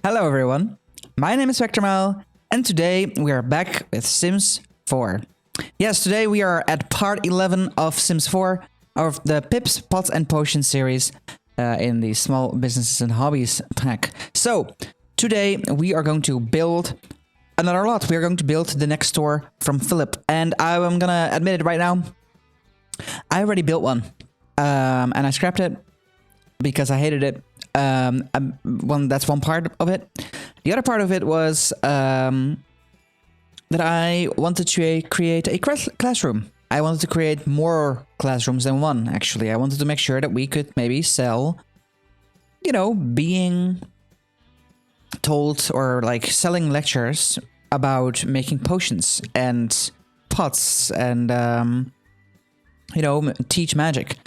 Hello everyone, my name is SpectrumOwl, and today we are back with Sims 4. Yes, today we are at part 11 of Sims 4, of the Pips, Pots and Potions series in the Small Businesses and Hobbies pack. So, today we are going to build another lot. We are going to build the next store from Philip, and I'm gonna admit it right now, I already built one, and I scrapped it because I hated it. That's one part of it. The other part of it was that I wanted to create a classroom. I wanted to create more classrooms than one, actually. I wanted to make sure that we could maybe sell, you know, being told or like selling lectures about making potions and pots and, you know, teach magic.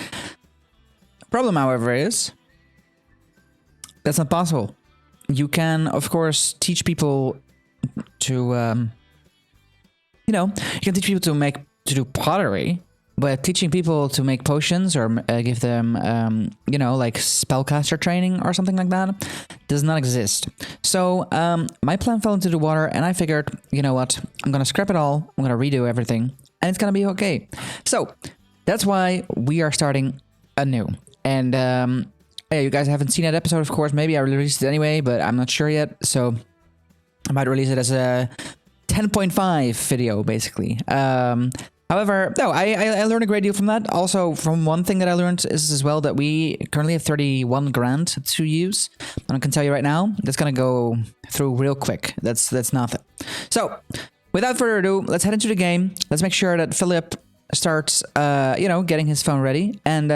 Problem, however, is that's not possible. You can, of course, teach people to, you know, you can teach people to do pottery, but teaching people to make potions or give them, you know, like spellcaster training or something like that does not exist. So my plan fell into the water, and I figured, you know what, I'm gonna scrap it all, I'm gonna redo everything, and it's gonna be okay. So that's why we are starting anew. And yeah, you guys haven't seen that episode, of course. Maybe I released it anyway, but I'm not sure yet. So I might release it as a 10.5 video, basically. However, no, I learned a great deal from that. Also, from one thing that I learned is as well that we currently have 31 grand to use. And I can tell you right now, that's gonna go through real quick. That's nothing. So, without further ado, let's head into the game. Let's make sure that Philip starts, you know, getting his phone ready and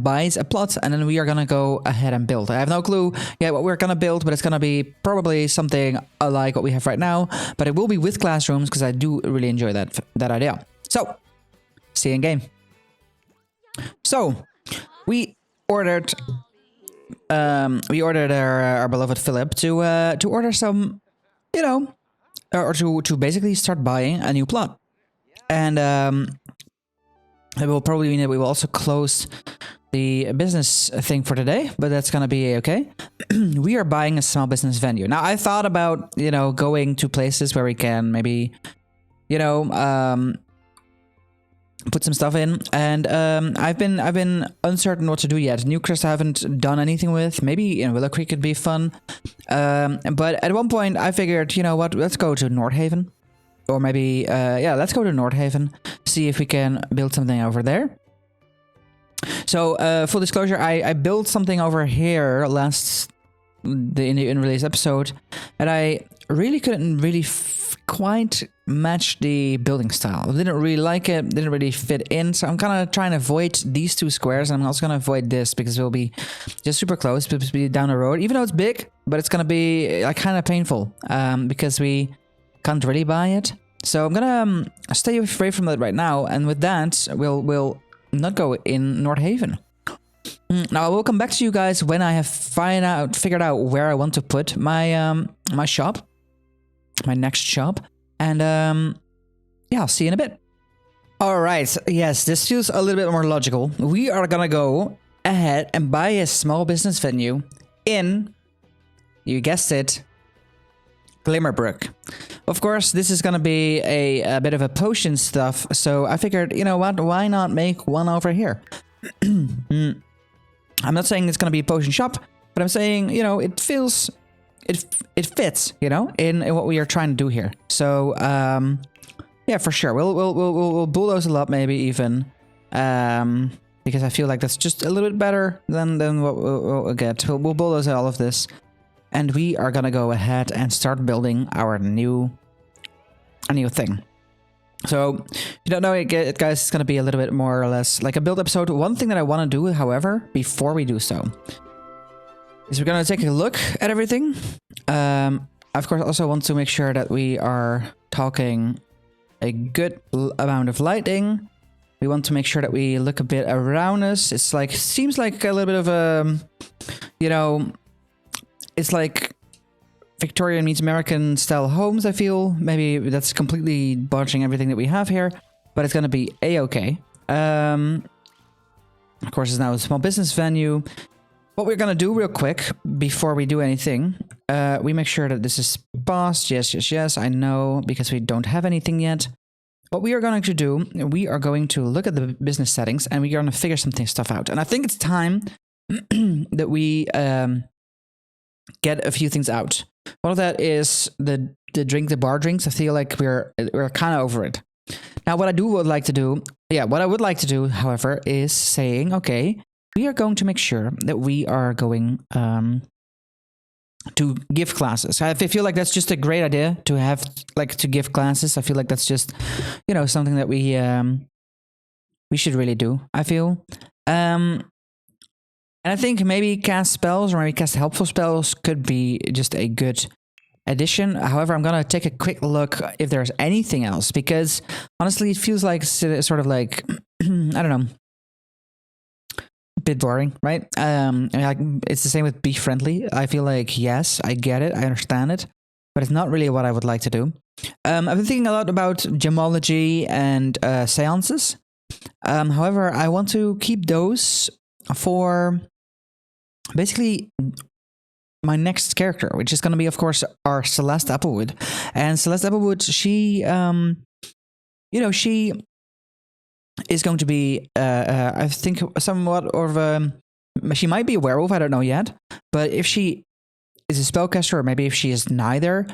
buys a plot, and then we are gonna go ahead and build. I have no clue yet what we're gonna build, but it's gonna be probably something like what we have right now, but it will be with classrooms because I do really enjoy that idea. So, see you in game. So, we ordered our beloved Philip to order some, you know, or to basically start buying a new plot, and it will probably mean that we will also close the business thing for today, but that's gonna be okay. We are buying a small business venue. Now, I thought about, you know, going to places where we can maybe, you know, put some stuff in, and I've been uncertain what to do yet. Newcrest I haven't done anything with. Maybe in Willow Creek could be fun, but at one point I figured, you know what, let's go to Nordhaven. Or maybe, yeah, let's go to Nordhaven, see if we can build something over there. So, full disclosure, I built something over here in the unreleased episode, and I really couldn't quite match the building style. I didn't really like it, didn't really fit in, so I'm kind of trying to avoid these two squares, and I'm also going to avoid this because it will be just super close, it'll be down the road, even though it's big, but it's going to be like kind of painful, because we can't really buy it. So I'm gonna stay away from that right now, and with that, we'll not go in Nordhaven. Now I will come back to you guys when I have figured out where I want to put my my shop, my next shop, and yeah, I'll see you in a bit. All right, yes, this feels a little bit more logical. We are gonna go ahead and buy a small business venue in, you guessed it, Glimmerbrook. Of course, this is gonna be a bit of a potion stuff, so I figured, you know what, why not make one over here? I'm not saying it's gonna be a potion shop, but I'm saying, you know, it fits, you know, in what we are trying to do here. So, yeah, for sure, we'll bulldoze a lot, maybe even, because I feel like that's just a little bit better than what we'll get. We'll bulldoze all of this. And we are gonna go ahead and start building our new thing. So, if you don't know it, guys, it's gonna be a little bit more or less like a build episode. One thing that I want to do, however, before we do so, is we're gonna take a look at everything. Of course, also want to make sure that we are talking a good amount of lighting. We want to make sure that we look a bit around us. It's like, seems like a little bit of a, you know, it's like Victorian meets American style homes, I feel. Maybe that's completely botching everything that we have here, but it's gonna be a-okay. Of course, it's now a small business venue. what we're gonna do real quick before we do anything, we make sure that this is paused. Yes, yes, yes, I know, because we don't have anything yet. What we are going to do, we are going to look at the business settings and we're going to figure stuff out. And I think it's time that we get a few things out. One of that is the bar drinks. I feel like we're kind of over it. Now, what I would like to do, however, is saying, okay, we are going to make sure that we are going to give classes. I feel like that's just a great idea to have, like, to give classes. I feel like that's just, you know, something that we should really do, I feel. And I think maybe cast spells or maybe cast helpful spells could be just a good addition. However, I'm going to take a quick look if there's anything else, because honestly, it feels like sort of like, I don't know, bit boring, right? Like, it's the same with be friendly. I feel like, yes, I get it, I understand it, but it's not really what I would like to do. I've been thinking a lot about gemology and seances. However, I want to keep those for basically my next character, which is going to be, of course, our Celeste Applewood. And Celeste Applewood, she, you know, she is going to be, I think, somewhat of a... She might be a werewolf, I don't know yet. But if she is a spellcaster, or maybe if she is neither,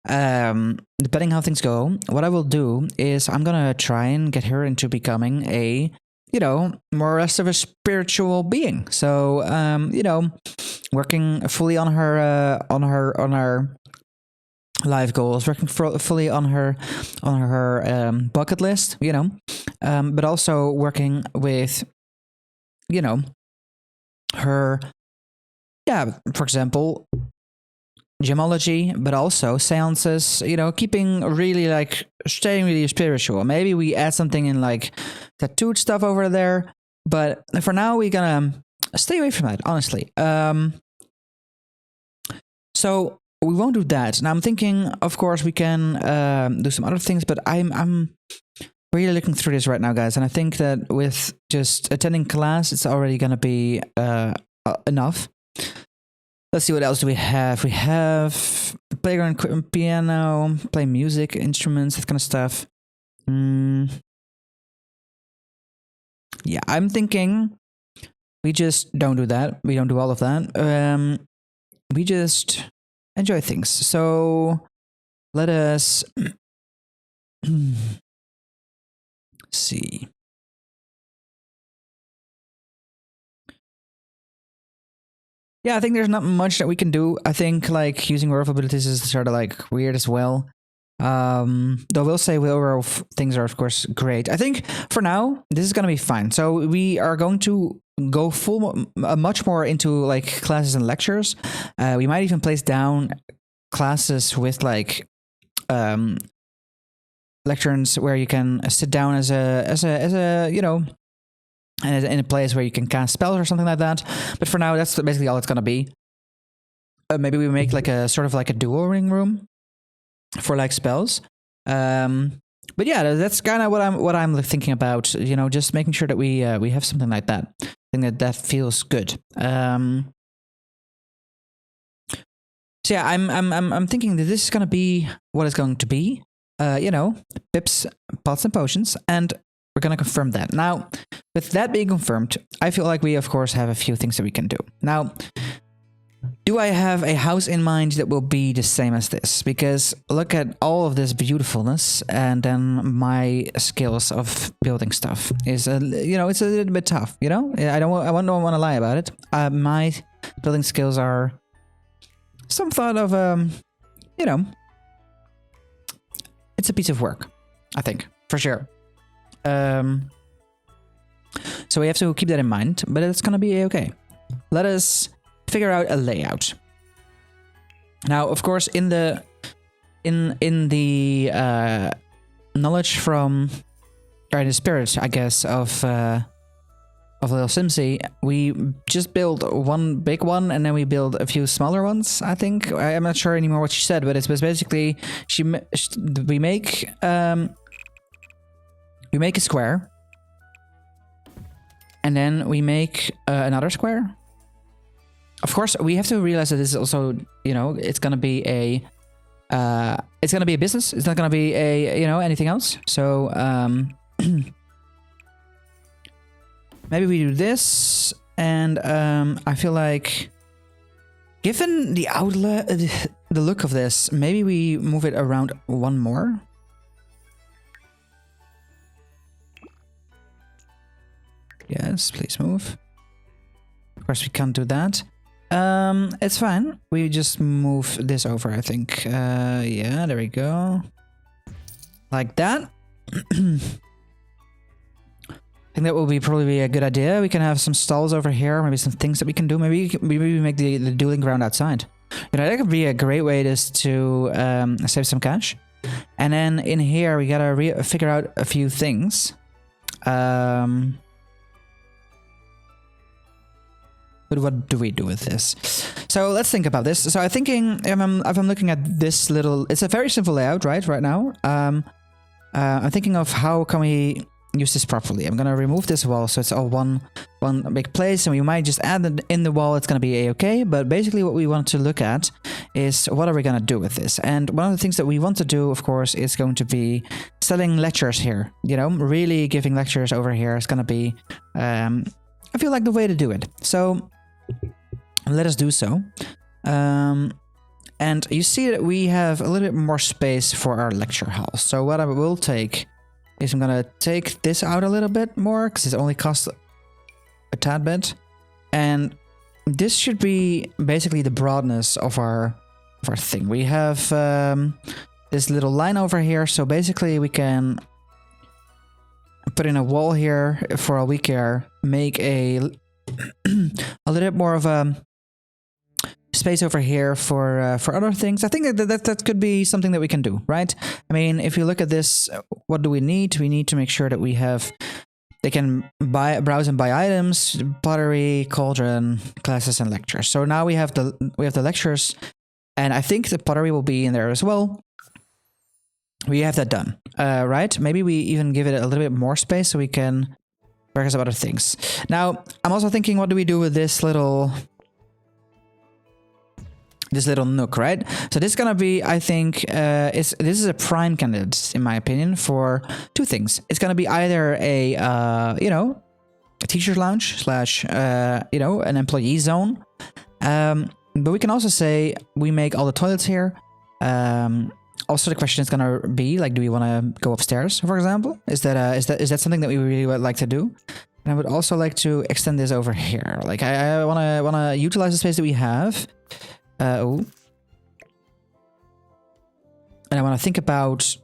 depending how things go, what I will do is I'm going to try and get her into becoming a, you know, more or less of a spiritual being. So, you know, working fully on her life goals, working fully on her bucket list, you know, but also working with, you know, her, yeah, for example, gemology, but also seances, you know, keeping really, like, staying really spiritual. Maybe we add something in, like, tattooed stuff over there, but for now we're gonna stay away from that, honestly. So we won't do that. Now I'm thinking, of course, we can do some other things, but I'm really looking through this right now, guys, and I think that with just attending class, it's already gonna be enough. Let's see, what else do we have? We have playground equipment, piano, play music, instruments, that kind of stuff. Yeah, I'm thinking we just don't do that. We don't do all of that. We just enjoy things. So let us see. Yeah, I think there's not much that we can do. I think, like, using werewolf abilities is sort of, like, weird as well. Though we'll say werewolf things are, of course, great. I think for now this is gonna be fine. So we are going to go much more into, like, classes and lectures. We might even place down classes with, like, lecturns where you can sit down as a you know, in a place where you can cast spells or something like that. But for now, that's basically all it's gonna be. Maybe we make, like, a sort of like a dual ring room for, like, spells. But yeah, that's kind of what I'm thinking about. You know, just making sure that we have something like that. I think that feels good. So yeah, I'm thinking that this is gonna be what it's going to be. You know, pips, pots, and potions, and we're gonna confirm that. Now, with that being confirmed, I feel like we, of course, have a few things that we can do. Now, do I have a house in mind that will be the same as this? Because look at all of this beautifulness, and then my skills of building stuff is, you know, it's a little bit tough. You know, I don't want to lie about it. My building skills are some thought of, you know, it's a piece of work, I think, for sure. So we have to keep that in mind, but it's gonna be okay. Let us figure out a layout. Now, of course, in the knowledge from, or in the spirit, I guess, of Little Simsy, we just build one big one and then we build a few smaller ones. I think I'm not sure anymore what she said, but it was basically we make a square, and then we make another square, of course, we have to realize that this is also, you know, it's gonna be a business. It's not gonna be a, you know, anything else. So maybe we do this, and I feel like, given the outlet, the look of this, maybe we move it around one more. Yes, please move. Of course, we can't do that. It's fine. We just move this over, I think. Yeah, there we go. Like that. I think that will probably be a good idea. We can have some stalls over here, maybe some things that we can do. Maybe we make the dueling ground outside. You know, that could be a great way just to save some cash. And then in here, we gotta figure out a few things. But what do we do with this? So let's think about this. So I'm thinking, if I'm looking at this little, it's a very simple layout, right now. I'm thinking of how can we use this properly. I'm gonna remove this wall, so it's all one big place, and we might just add it in the wall. It's gonna be a-okay. But basically, what we want to look at is what are we gonna do with this? And one of the things that we want to do, of course, is going to be selling lectures here. You know, really giving lectures over here is gonna be, I feel like the way to do it. So let us do so. And you see that we have a little bit more space for our lecture hall. So what I will take is I'm gonna take this out a little bit more, because it only costs a tad bit. And this should be basically the broadness of our thing. We have this little line over here, so basically we can put in a wall here for a week here, make a little bit more of a space over here for other things. I think that could be something that we can do, right? I mean, if you look at this, what do we need? We need to make sure that we have, they can browse and buy items, pottery, cauldron, classes, and lectures. So now we have the lectures, and I think the pottery will be in there as well. We have that done, right? Maybe we even give it a little bit more space so we can work on other things. Now, I'm also thinking, what do we do with this little nook, right? So this is gonna be, I think, this is a prime candidate, in my opinion, for two things. It's gonna be either a, you know, a teacher's lounge slash, you know, an employee zone. But we can also say we make all the toilets here. Also, the question is gonna be like, do we want to go upstairs, for example? Is that something that we really would like to do? And I would also like to extend this over here. Like I wanna utilize the space that we have. And I want to think about.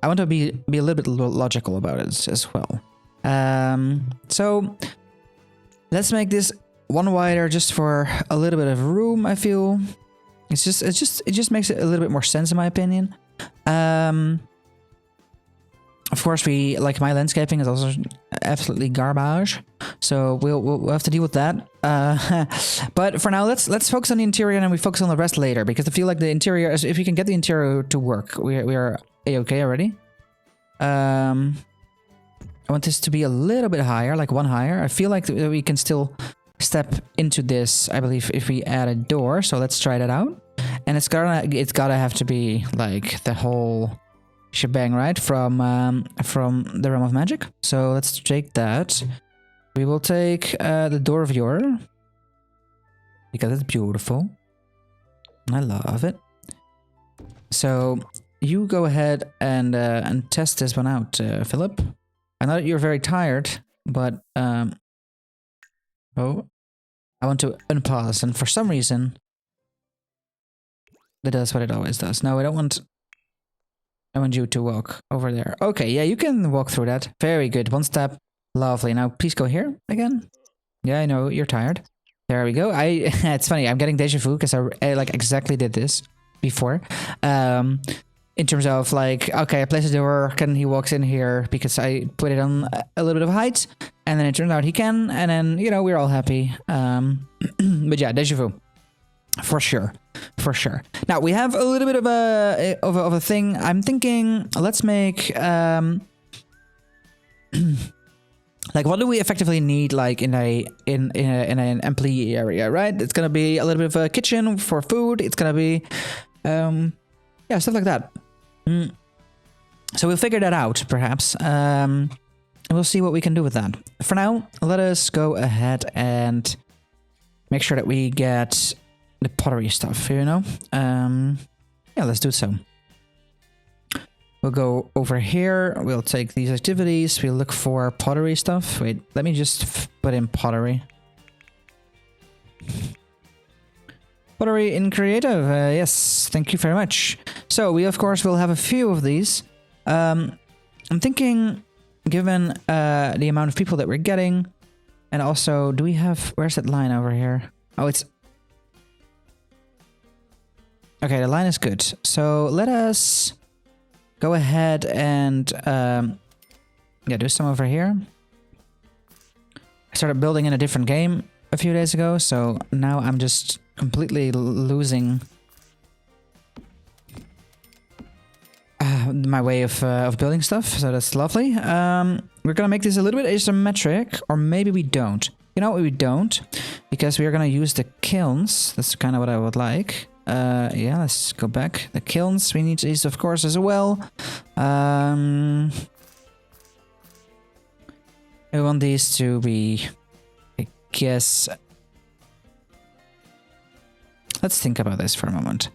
I want to be a little bit logical about it as well. So let's make this one wider, just for a little bit of room. I feel it just makes it a little bit more sense, in my opinion. Of course, my landscaping is also absolutely garbage, so we'll have to deal with that. But for now, let's focus on the interior, and then we focus on the rest later, because I feel like the interior, if you can get the interior to work, we are a-okay already. I want this to be a little bit higher, like one higher. I feel like we can still step into this, I believe, if we add a door. So let's try that out. And it's gotta have to be like the whole shebang, right? From the Realm of Magic. So let's take that. We will take the Door of Yore, because it's beautiful. I love it. So you go ahead and test this one out, Philip. I know that you're very tired, but oh, I want to unpause, and for some reason it does what it always does. No, I don't want. I want you to walk over there. Okay, yeah, you can walk through that. Very good. One step. Lovely. Now, please go here again. Yeah, I know you're tired. There we go. It's funny. I'm getting deja vu because I like exactly did this before. In terms of like, okay, I place a door, and he walks in here because I put it on a little bit of height, and then it turned out he can, and then, you know, we're all happy. But yeah, deja vu. For sure. For sure. Now, we have a little bit of a thing. I'm thinking, let's make like what do we effectively need like in an employee area, right? It's gonna be a little bit of a kitchen for food. It's gonna be yeah, stuff like that. So we'll figure that out perhaps, and we'll see what we can do with that. For now, let us go ahead and make sure that we get the pottery stuff, you know. Yeah, let's do so. We'll go over here, we'll take these activities, we'll look for pottery stuff. Wait, let me just put in pottery. Pottery in creative, yes, thank you very much. So we of course will have a few of these. I'm thinking, given the amount of people that we're getting, and also, do we have, where's that line over here? Oh, it's... Okay, the line is good. So let us go ahead and yeah, do some over here. I started building in a different game a few days ago, so now I'm just completely losing my way of building stuff, so that's lovely. We're gonna make this a little bit asymmetric, or maybe we don't. You know what, we don't, because we are gonna use the kilns. That's kind of what I would like. Yeah, let's go back. The kilns, we need these, of course, as well. We want these to be, I guess... Let's think about this for a moment.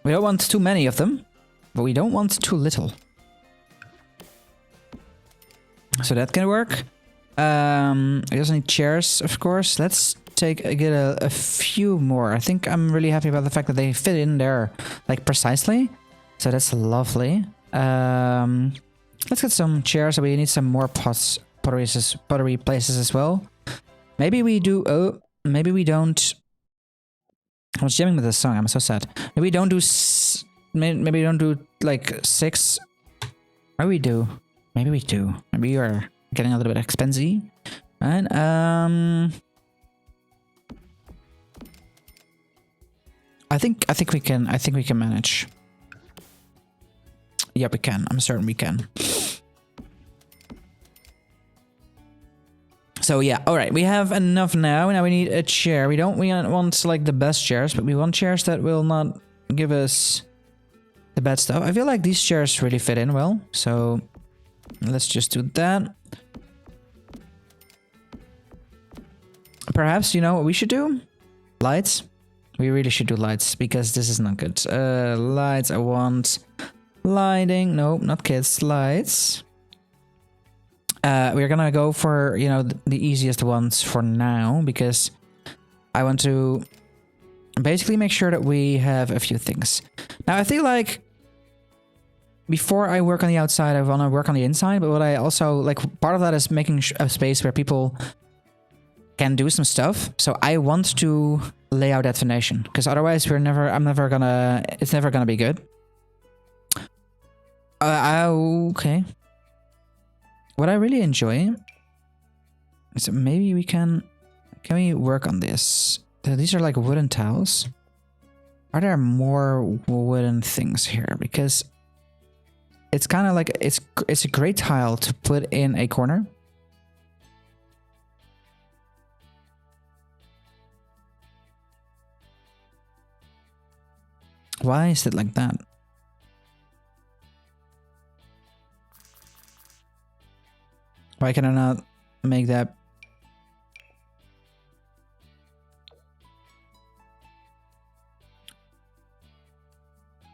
We don't want too many of them, but we don't want too little. So that can work. We also need chairs, of course. Let's get a few more. I think I'm really happy about the fact that they fit in there, like, precisely. So that's lovely. Let's get some chairs. So we need some more pottery places as well. Maybe we do... Oh, maybe we don't... I was jamming with this song. I'm so sad. Maybe we don't do... Maybe we don't do, like, 6... Maybe we do. Maybe we do. Maybe you are getting a little bit expensive. Right? I think we can manage. Yep, we can. I'm certain we can. So yeah, all right. We have enough now. Now we need a chair. We don't want like the best chairs, but we want chairs that will not give us the bad stuff. I feel like these chairs really fit in well. So let's just do that. Perhaps, you know what we should do? Lights. We really should do lights, because this is not good. Lights, I want lighting. No, not kids. Lights. We're gonna go for, you know, the easiest ones for now, because I want to basically make sure that we have a few things. Now, I feel like before I work on the outside, I want to work on the inside, but what I also, like, part of that is making a space where people can do some stuff. So I want to lay out that foundation, because otherwise it's never gonna be good. Okay. What I really enjoy is maybe we can we work on this? These are like wooden tiles. Are there more wooden things here? Because it's kind of like it's a great tile to put in a corner. Why is it like that? Why can I not make that?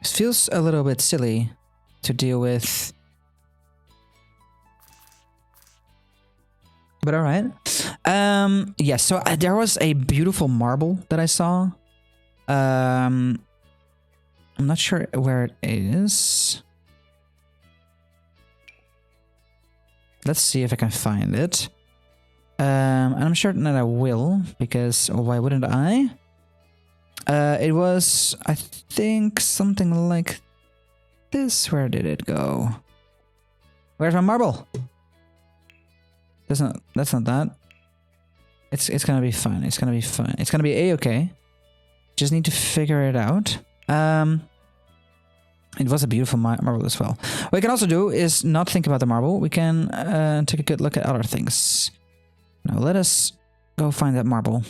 It feels a little bit silly to deal with. But alright. Yeah, so there was a beautiful marble that I saw. I'm not sure where it is. Let's see if I can find it. And I'm certain that I will, because why wouldn't I? It was, I think, something like this. Where did it go? Where's my marble? That's not that. It's gonna be fine. It's gonna be fine. It's gonna be a-okay. Just need to figure it out. It was a beautiful marble as well. What we can also do is not think about the marble. We can take a good look at other things. Now let us go find that marble.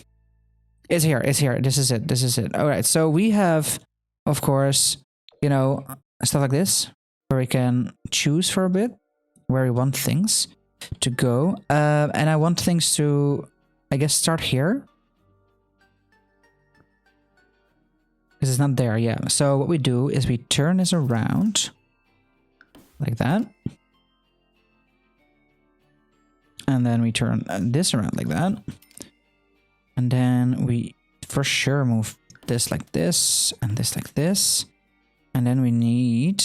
It's here. It's here. This is it. This is it. All right. So we have, of course, you know, stuff like this where we can choose for a bit where we want things to go. And I want things to, I guess, start here. Because it's not there, yeah. So what we do is we turn this around like that. And then we turn this around like that. And then we for sure move this like this and this like this. And then we need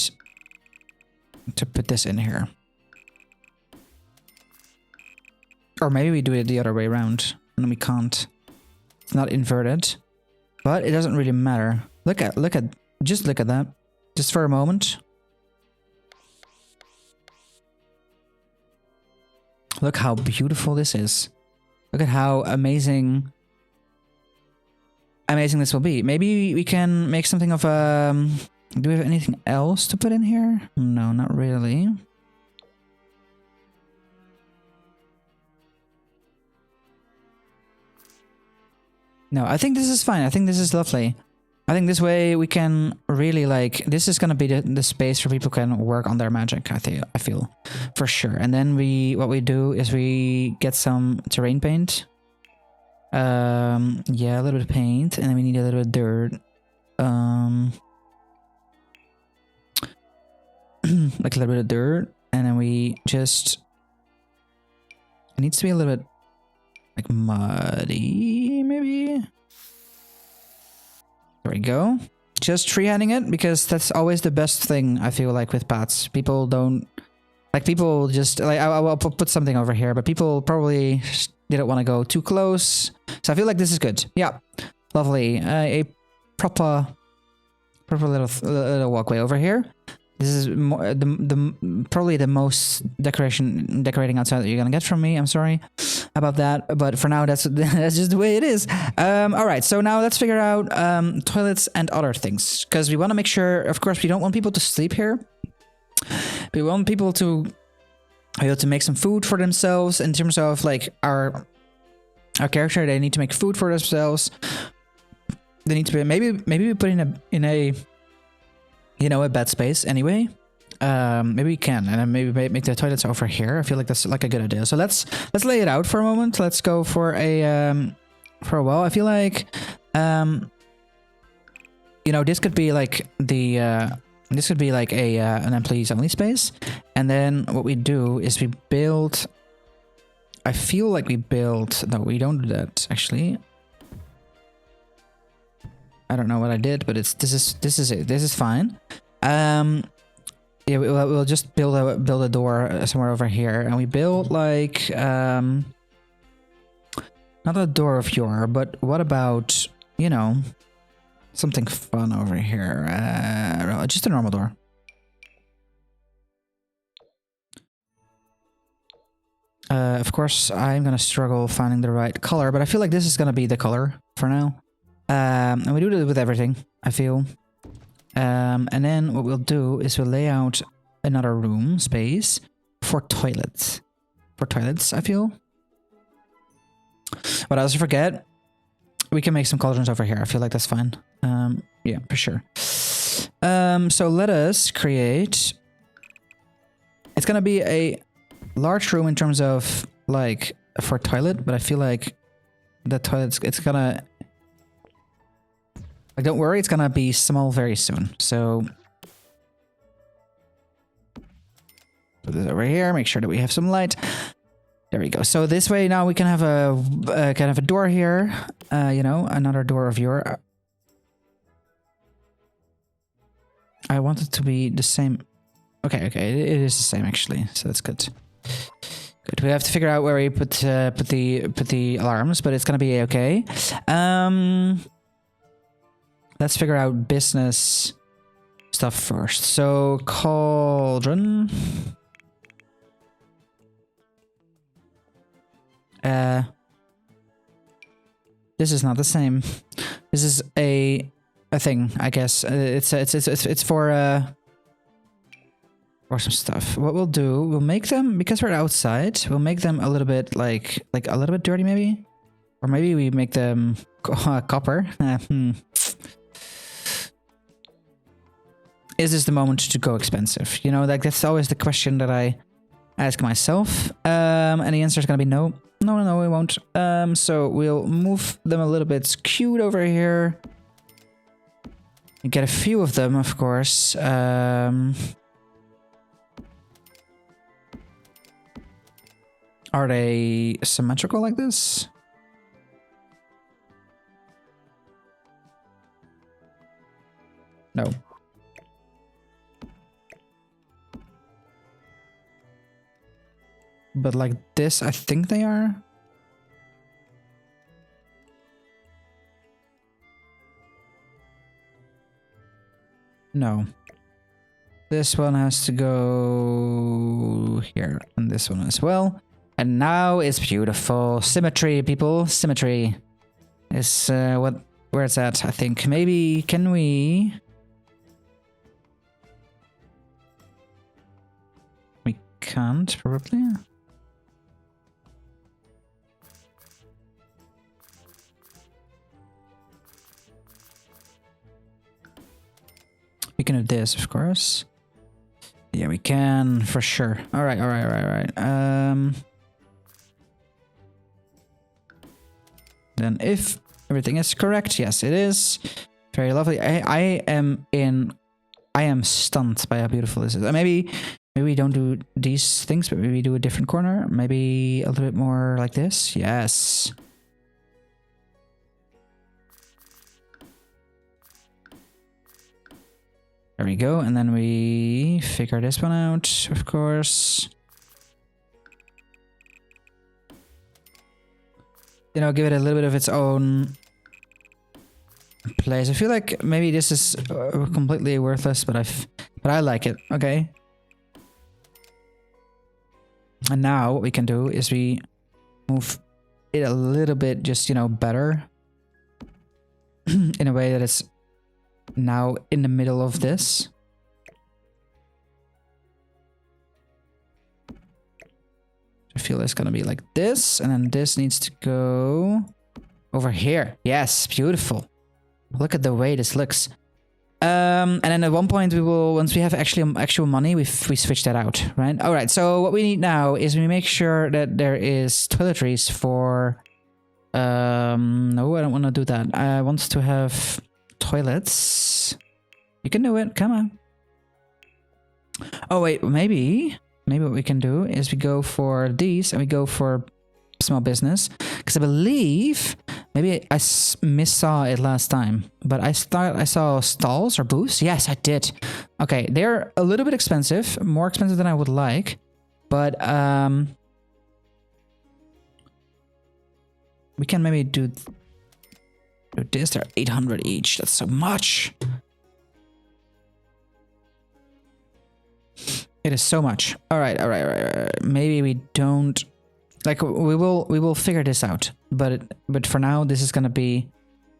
to put this in here. Or maybe we do it the other way around and we can't. It's not inverted. But it doesn't really matter. Just look at that. Just for a moment. Look how beautiful this is. Look at how amazing this will be. Maybe we can make something of a... Do we have anything else to put in here? No, not really. No, I think this is fine. I think this is lovely. I think this way we can really like... This is gonna be the space where people can work on their magic, I feel. For sure. And then what we do is we get some terrain paint. Yeah, a little bit of paint. And then we need a little bit of dirt. Like a little bit of dirt. And then we just... It needs to be a little bit... like muddy, maybe? There we go. Just freehanding it, because that's always the best thing, I feel like, with paths. People don't... Like, people just... Like, I will put something over here, but people probably didn't want to go too close. So I feel like this is good. Yeah. Lovely. A proper little walkway over here. This is more, probably the most decorating outside that you're gonna get from me. I'm sorry about that, but for now that's just the way it is. All right, so now let's figure out toilets and other things, because we want to make sure. Of course, we don't want people to sleep here. We want people to be able to make some food for themselves. In terms of like our character, they need to make food for themselves. They need to be maybe we put in a you know, a bed space anyway. Maybe we can, and then maybe make the toilets over here. I feel like that's like a good idea. So let's lay it out for a moment. Let's go for a while. I feel like you know, this could be like an employees only space. And then what we do is we build. I feel like we build. No, we don't do that actually. I don't know what I did, but this is it. This is fine. Yeah, we'll just build a door somewhere over here, and we build like not a door of yore, but what about, you know, something fun over here? Just a normal door. Of course, I'm gonna struggle finding the right color, but I feel like this is gonna be the color for now. And we do it with everything, I feel. And then what we'll do is we'll lay out another room space for toilets. For toilets, I feel. What else I forget? We can make some cauldrons over here. I feel like that's fine. Yeah, for sure. So let us create... It's gonna be a large room in terms of, like, for toilet, but I feel like the toilet's... It's gonna... Like, don't worry, it's gonna be small very soon. So put this over here. Make sure that we have some light. There we go. So this way now we can have a kind of a door here. You know, another door of your. I want it to be the same. Okay, it is the same actually. So that's good. Good. We have to figure out where we put the alarms, but it's gonna be okay. Let's figure out business stuff first. So, cauldron. This is not the same. This is a thing, I guess. It's for or some stuff. What we'll do, we'll make them, because we're outside, we'll make them a little bit like a little bit dirty maybe, or maybe we make them copper. Is this the moment to go expensive? You know, like that's always the question that I ask myself. And the answer is gonna be no. No, we won't. So we'll move them a little bit skewed over here. You get a few of them, of course. Are they symmetrical like this? No. But like this, I think they are. No. This one has to go here, and this one as well. And now it's beautiful. Symmetry, people. Symmetry is where it's at, I think. Maybe, can we... We can't, probably. We can do this, of course. Yeah, we can, for sure. All right. Then if everything is correct, yes, it is. Very lovely. I am stunned by how beautiful this is. Maybe we don't do these things, but maybe we do a different corner. Maybe a little bit more like this. Yes. There we go, and then we figure this one out, of course. You know, give it a little bit of its own place. I feel like maybe this is completely worthless, but I like it. Okay. And now what we can do is we move it a little bit, just, you know, better in a way that it's now in the middle of this. I feel it's gonna be like this, and then this needs to go over here. Yes, beautiful. Look at the way this looks. And then at one point we will, once we have actual money, we switch that out, right? All right. So what we need now is we make sure that there is toiletries for. No, I don't want to do that. I want to have toilets. You can do it. Come on. Oh wait, maybe what we can do is we go for these and we go for small business, because I believe maybe I missaw it last time, but I thought I saw stalls or booths. Yes, I did. Okay, they're a little bit expensive, more expensive than I would like, but we can maybe do this. They're 800 each. That's so much. It is so much. All right. Maybe we don't, like, we will figure this out. But for now, this is gonna be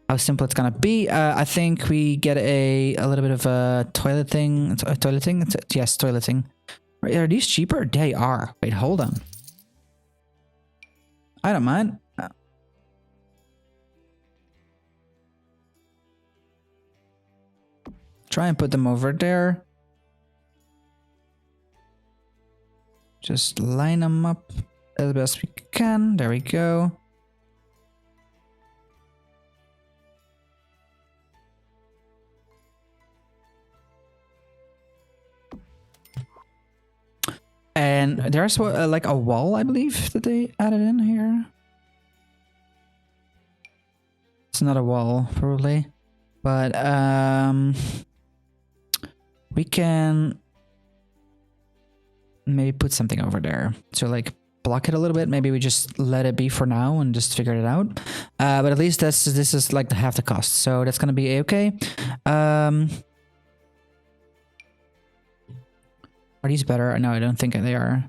how simple it's gonna be. I think we get a little bit of a toileting. Yes, toileting. Are these cheaper? They are. Wait, hold on. I don't mind. Try and put them over there. Just line them up as best we can. There we go. And there's like a wall, I believe, that they added in here. It's not a wall, probably, but we can maybe put something over there to like block it a little bit. Maybe we just let it be for now and just figure it out. But at least this is like half the cost, so that's gonna be okay. Are these better? No, I don't think they are.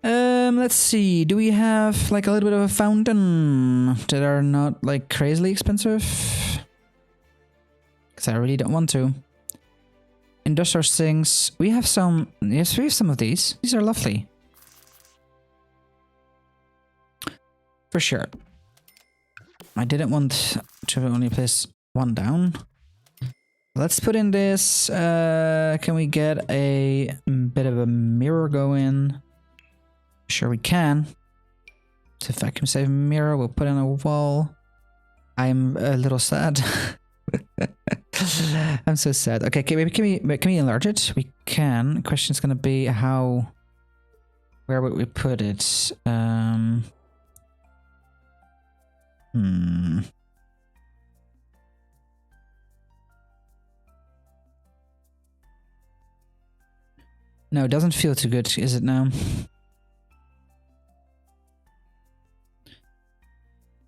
Let's see. Do we have like a little bit of a fountain that are not like crazily expensive? Because I really don't want to. In industrial sinks. We have some. Yes, we have some of these. These are lovely. For sure. I didn't want to only place one down. Let's put in this. Can we get a bit of a mirror going? Sure we can. It's a vacuum safe mirror. We'll put in a wall. I'm a little sad. I'm so sad. Okay, maybe can we enlarge it? We can. The question's gonna be how. Where would we put it? No, it doesn't feel too good, is it now?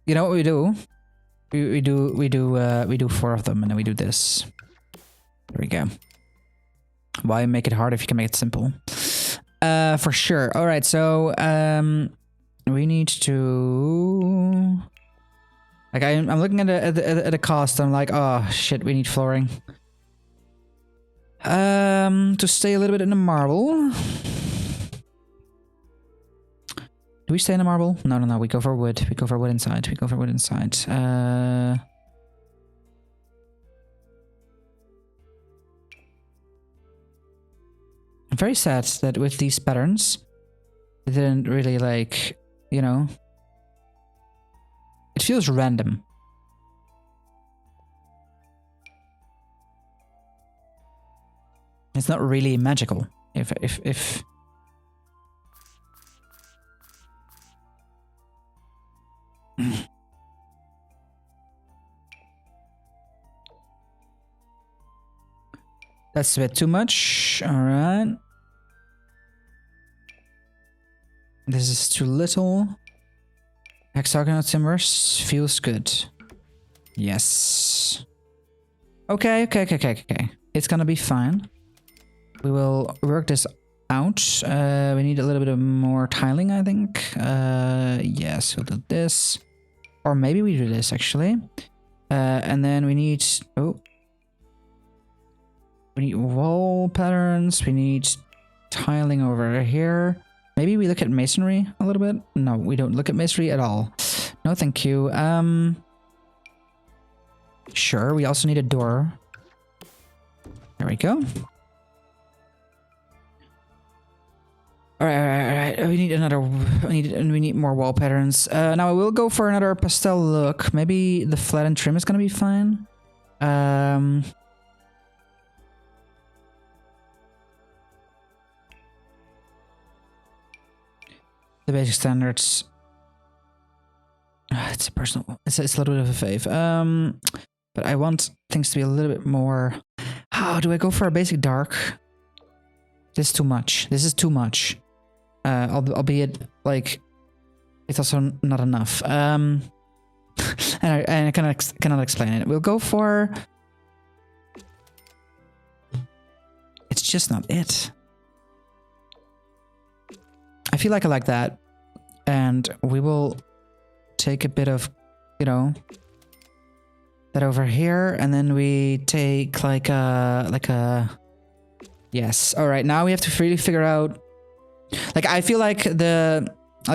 You know what we do? We do 4 of them, and then we do this. There we go. Why make it hard if you can make it simple? For sure. All right, so we need to. Like I'm looking at the cost. I'm like, oh shit, we need flooring. To stay a little bit in the marble. Do we stay in the marble? No. We go for wood. We go for wood inside. We go for wood inside. I'm very sad that with these patterns, it didn't really like, you know. It feels random. It's not really magical. If that's a bit too much. All right. This is too little. Hexagonal timbers feels good. Yes. Okay. It's gonna be fine. We will work this out. We need a little bit of more tiling, I think. Yes, we'll do this. Or maybe we do this, actually. And then we need... Oh. We need wall patterns. We need tiling over here. Maybe we look at masonry a little bit. No, we don't look at masonry at all. No, thank you. Sure, we also need a door. There we go. All right. We need another. We need more wall patterns. Now I will go for another pastel look. Maybe the flat and trim is gonna be fine. The basic standards. It's a personal. It's a little bit of a fave. But I want things to be a little bit more. How do I go for a basic dark? This is too much. This is too much. Albeit like it's also not enough. And I cannot explain it. We'll go for. It's just not it. I feel like I like that, and we will take a bit of, you know, that over here, and then we take like a. Yes. All right. Now we have to really figure out. Like I feel like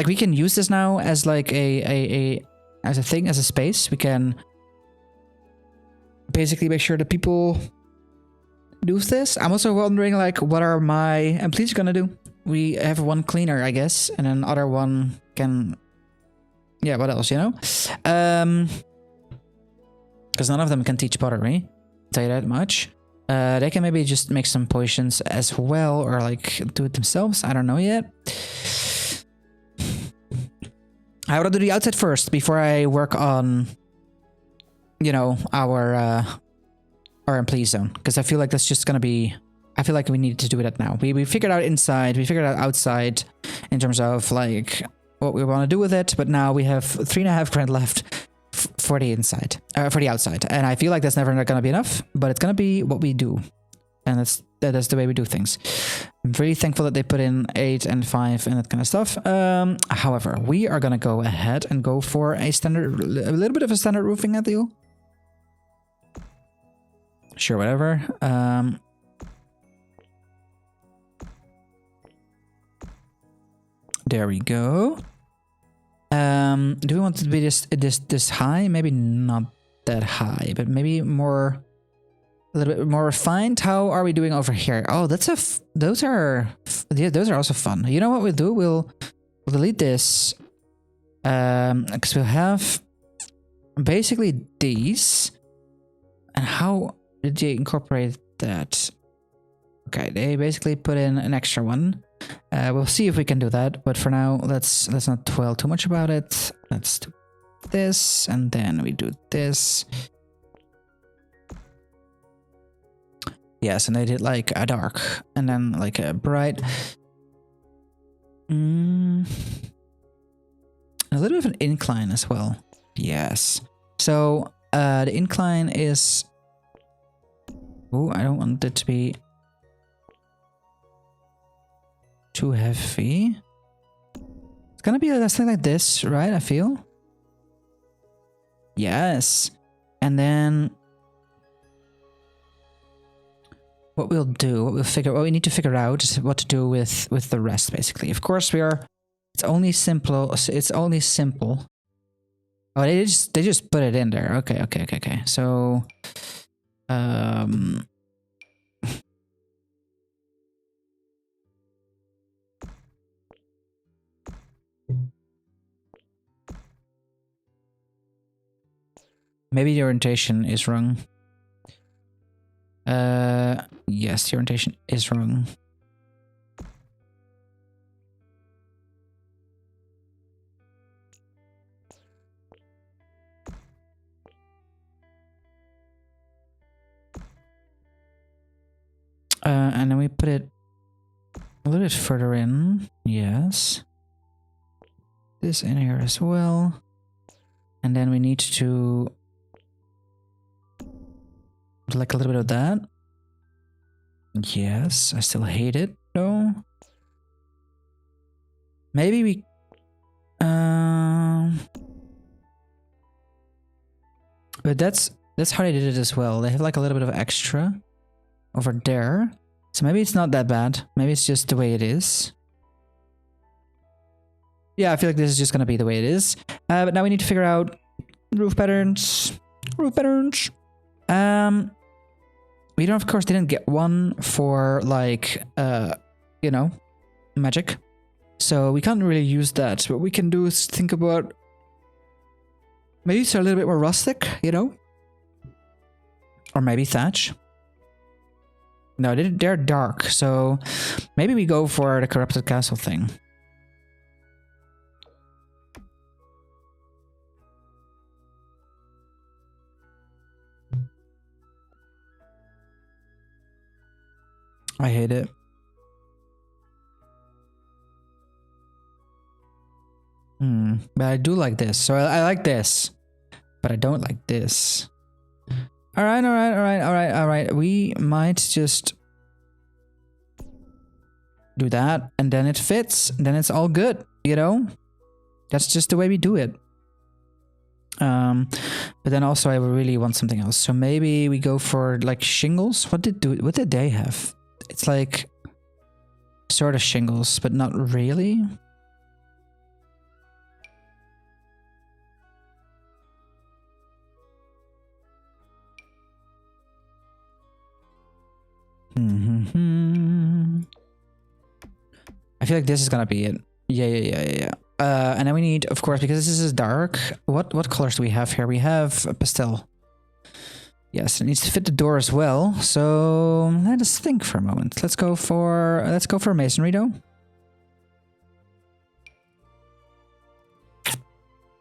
we can use this now as like as a thing, as a space. We can basically make sure that people do this. I'm also wondering like what are my employees gonna do? We have one cleaner, I guess, and then other one can. Yeah. What else? You know. Because none of them can teach pottery. I'll tell you that much. They can maybe just make some potions as well, or like do it themselves. I don't know yet. I want to do the outside first before I work on, you know, our employee zone, because I feel like that's just gonna be. I feel like we need to do that now. We figured out inside, we figured out outside, in terms of like what we want to do with it. But now we have 3.5 grand left. For the inside, for the outside, and I feel like that's never gonna be enough, but it's gonna be what we do, and that's the way we do things. I'm really thankful that they put in 8 and 5 and that kind of stuff. However, we are gonna go ahead and go for a little bit of a standard roofing deal. Sure, whatever. There we go. Do we want it to be this high? Maybe not that high, but maybe more, a little bit more refined. How are we doing over here? Oh, that's those are also fun. You know what we'll do? We'll delete this, because we'll have basically these. And how did they incorporate that? Okay, they basically put in an extra one. We'll see if we can do that, but for now, let's not dwell too much about it. Let's do this, and then we do this. Yes, and they did like a dark, and then like a bright. A little bit of an incline as well. Yes. So the incline is. Oh, I don't want it to be too heavy. It's gonna be something like this, right? I feel. Yes. And then what we'll do, what we need to figure out is what to do with the rest, basically. Of course, it's only simple. Oh, they just put it in there. Okay. So, maybe the orientation is wrong. Yes, the orientation is wrong. And then we put it a little bit further in. Yes. This in here as well. And then we need to like a little bit of that. Yes, I still hate it though. Maybe we but that's how they did it as well. They have like a little bit of extra over there. So maybe it's not that bad. Maybe it's just the way it is. Yeah, I feel like this is just gonna be the way it is. But now we need to figure out roof patterns. We don't, of course, didn't get one for like, you know, magic. So we can't really use that. What we can do is think about maybe it's a little bit more rustic, you know? Or maybe thatch. No, they're dark, so maybe we go for the corrupted castle thing. I hate it. But I do like this. So I like this. But I don't like this. Alright. We might just do that. And then it fits. Then it's all good. You know? That's just the way we do it. But then also I really want something else. So maybe we go for like shingles. What did they have? It's like sort of shingles, but not really. I feel like this is gonna be it. Yeah. And then we need, of course, because this is dark. What colors do we have here? We have a pastel. Yes, it needs to fit the door as well. So let us think for a moment. Let's go for masonry though.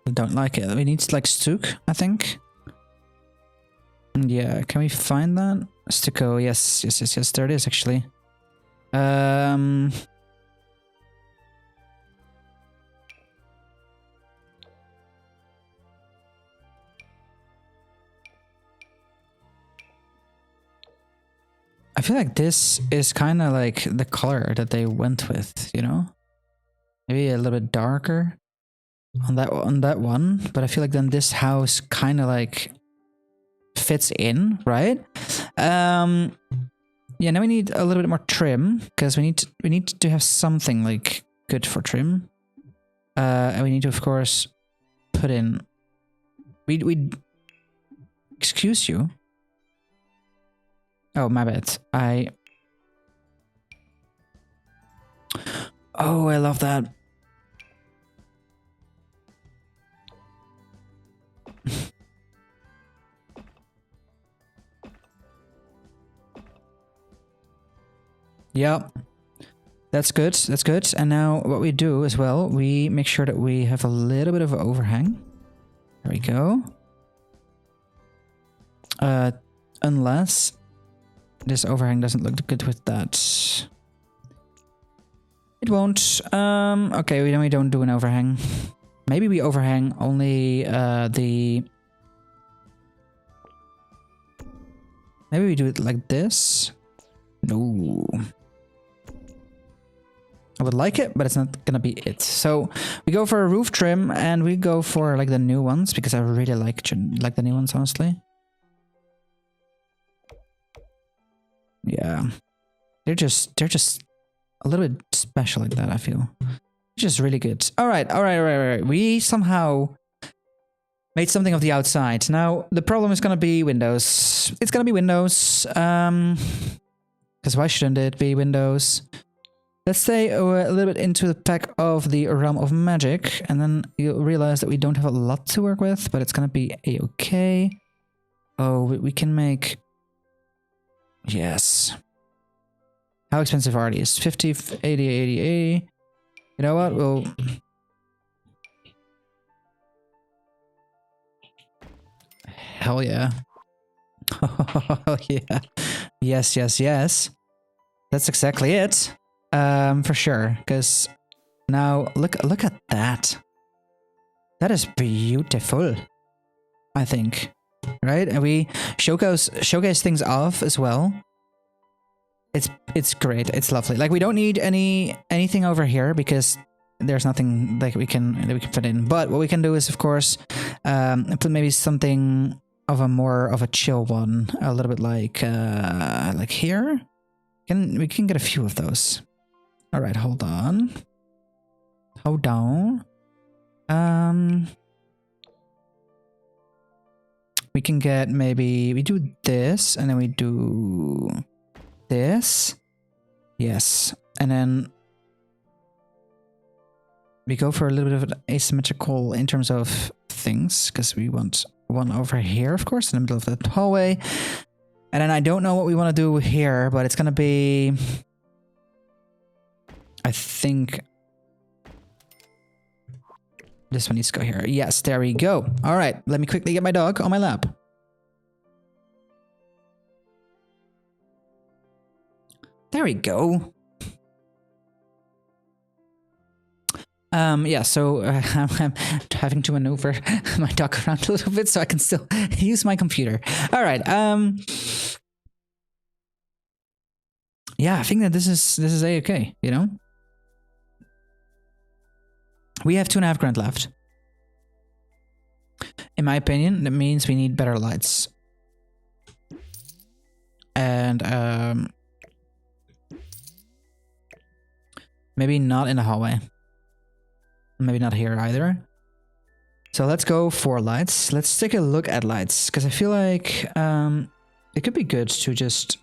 I don't like it. We need like stuc, I think. Yeah, can we find that? Stucco, yes, there it is actually. I feel like this is kind of like the color that they went with, you know? Maybe a little bit darker on that one, but I feel like then this house kind of like fits in, right? Yeah, now we need a little bit more trim because we need to have something like good for trim. And we need to, of course, put in... We excuse you? Oh, my bad. Oh, I love that. Yep. That's good. That's good. And now what we do as well, we make sure that we have a little bit of an overhang. There we go. Unless this overhang doesn't look good with that. It won't. Okay, we don't do an overhang. Maybe we overhang only the... Maybe we do it like this. No. I would like it, but it's not gonna be it. So we go for a roof trim, and we go for like the new ones because I really like the new ones, honestly. Yeah, they're just a little bit special like that. I feel just really good. All right. We somehow made something of the outside. Now the problem is gonna be windows. It's gonna be windows. Because why shouldn't it be windows? Let's stay a little bit into the pack of the realm of magic, and then you'll realize that we don't have a lot to work with, but it's gonna be a-okay. Oh, we can make... Yes. How expensive are these? 50, 80, 80, 80. You know what? We'll... Hell yeah. Oh yeah. Yes. That's exactly it. For sure. Because now look at that. That is beautiful. I think. Right? And we showcase things off as well. It's great. It's lovely. Like we don't need anything over here because there's nothing like we can fit in. But what we can do is, of course, put maybe something of a more of a chill one, a little bit like here. We can get a few of those. All right, hold on. We can get maybe we do this and then we do this. Yes, and then we go for a little bit of an asymmetrical in terms of things because we want one over here, of course, in the middle of the hallway. And then I don't know what we want to do here, but it's going to be... I think... This one needs to go here. Yes, there we go. All right, let me quickly get my dog on my lap. There we go. Yeah, so I'm having to maneuver my dog around a little bit so I can still use my computer. All right. Yeah, I think that this is a-okay, you know? We have 2.5 grand left. In my opinion, that means we need better lights. And maybe not in the hallway. Maybe not here either. So let's go for lights. Let's take a look at lights, because I feel like it could be good to just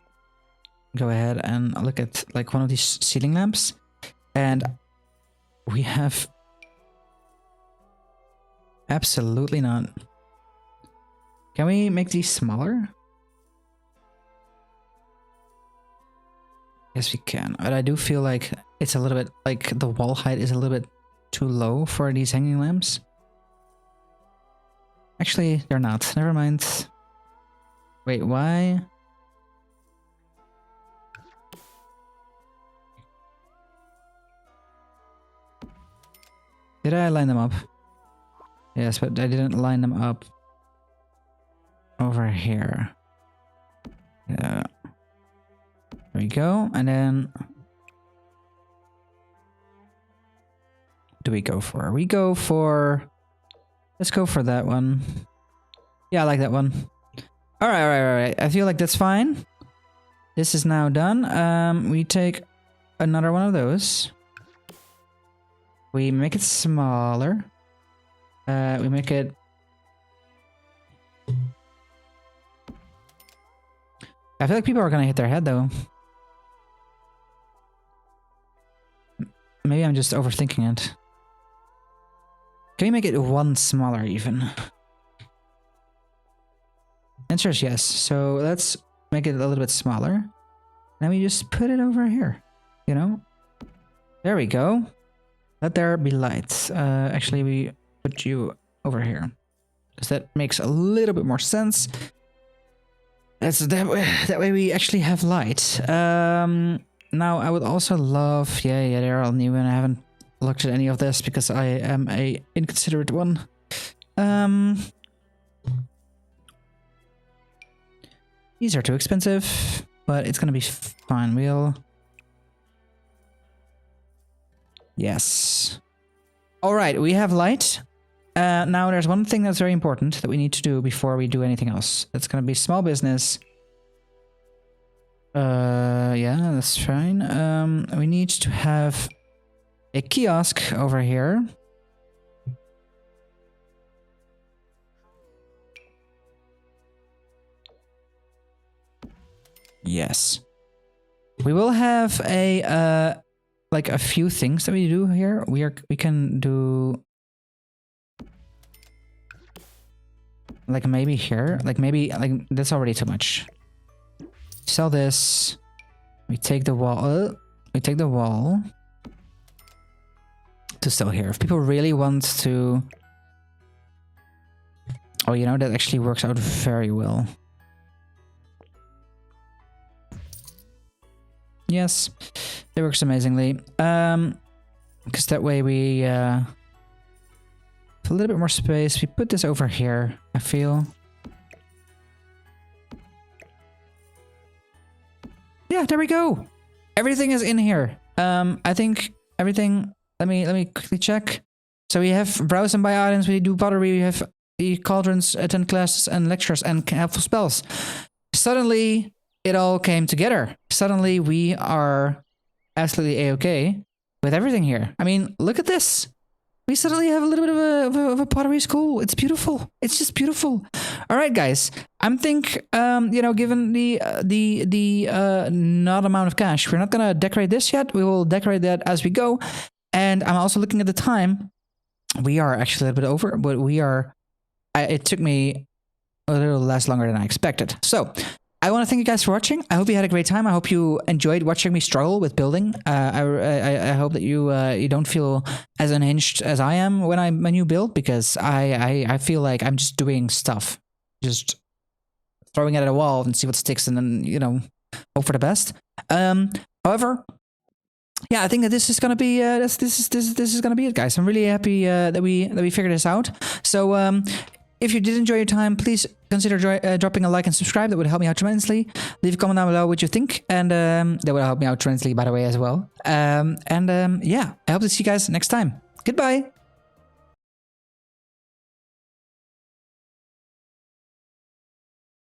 go ahead and look at like one of these ceiling lamps. And we have... Absolutely not. Can we make these smaller? Yes, we can. But I do feel like it's a little bit like the wall height is a little bit too low for these hanging lamps. Actually, they're not. Never mind. Wait, why? Did I line them up? Yes, but I didn't line them up over here. Yeah. There we go. And then... What do we go for? We go for... Let's go for that one. Yeah, I like that one. Alright. I feel like that's fine. This is now done. We take another one of those. We make it smaller. We make it... I feel like people are gonna hit their head though. Maybe I'm just overthinking it. Can we make it one smaller even? Answer is yes. So let's make it a little bit smaller. Then we just put it over here. You know? There we go. Let there be light. Actually, we put you over here. Because that makes a little bit more sense. That way we actually have light. Now I would also love... Yeah, they're all new and I haven't looked at any of this because I am a inconsiderate one. These are too expensive, but it's gonna be fine. We'll... Yes. Alright, we have light. Now there's one thing that's very important that we need to do before we do anything else. It's gonna be small business. Yeah, that's fine. We need to have a kiosk over here. Yes. We will have a like a few things that we do here. We can do like maybe here, like that's already too much. Sell this. We take the wall. We take the wall to sell here. If people really want to... Oh, you know, that actually works out very well. Yes, it works amazingly. Because that way we have a little bit more space. We put this over here, I feel. Yeah, there we go. Everything is in here. I think everything... Let me quickly check. So we have browse and buy items, we do pottery, we have the cauldrons, attend classes and lectures and helpful spells. Suddenly, it all came together. Suddenly, we are absolutely a-okay with everything here. I mean, look at this. We suddenly have a little bit of a pottery school. It's beautiful. It's just beautiful. All right, guys. I'm think, you know, given the not amount of cash, we're not gonna decorate this yet. We will decorate that as we go. And I'm also looking at the time. We are actually a little bit over, but we are. It took me a little less longer than I expected. So I want to thank you guys for watching. I hope you had a great time. I hope you enjoyed watching me struggle with building. I hope that you you don't feel as unhinged as I am when you build, because I feel like I'm just doing stuff, just throwing it at a wall and see what sticks, and then, you know, hope for the best. However, yeah, I think that this is gonna be this is gonna be it, guys. I'm really happy that we figured this out. So if you did enjoy your time, please consider dropping a like and subscribe. That would help me out tremendously. Leave a comment down below what you think, and that would help me out tremendously, by the way, as well. Yeah, I hope to see you guys next time. Goodbye.